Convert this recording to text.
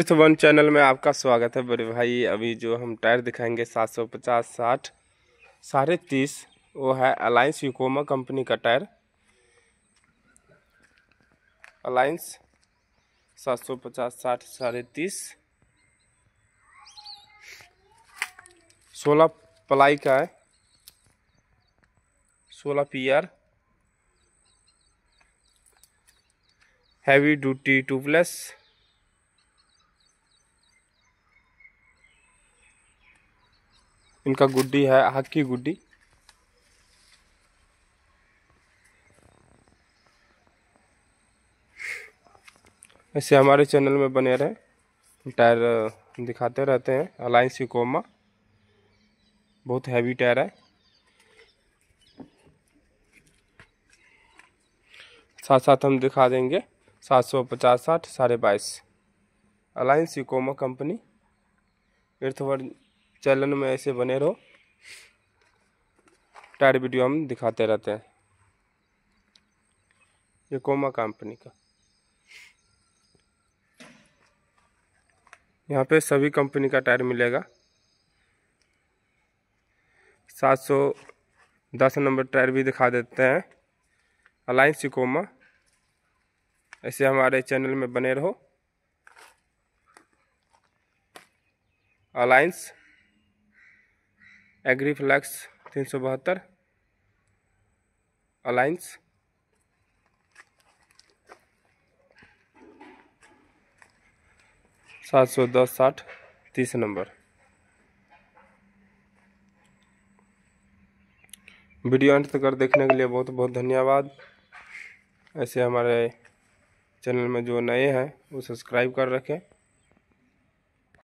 इस one channel में आपका स्वागत है बड़े भाई। अभी जो हम टायर दिखाएंगे 750 60 30.5 वो है अलायंस यूकोमा कंपनी का टायर। अलायंस 750 60 30.5 16 प्लाई का है, 16 पीआर, हैवी ड्यूटी ट्यूबलेस। इनका गुड्डी है हक्की गुड्डी। ऐसे हमारे चैनल में बने रहे, टायर दिखाते रहते हैं। अलायंस यूकोमा बहुत हैवी टायर है। साथ साथ हम दिखा देंगे 750 60 22.5 अलायंस यूकोमा कंपनी। अर्थवर्ड चैनल में ऐसे बने रहो, टायर वीडियो हम दिखाते रहते हैं यूकोमा कंपनी का। यहाँ पे सभी कंपनी का टायर मिलेगा। 710 नंबर टायर भी दिखा देते हैं अलायंस यूकोमा। ऐसे हमारे चैनल में बने रहो। Alliance Agriflex 372, Alliance 710 60 30 number. Video अंत तक देखने के लिए बहुत बहुत धन्यवाद। ऐसे हमारे चैनल में जो नए हैं वो सब्सक्राइब कर रखें।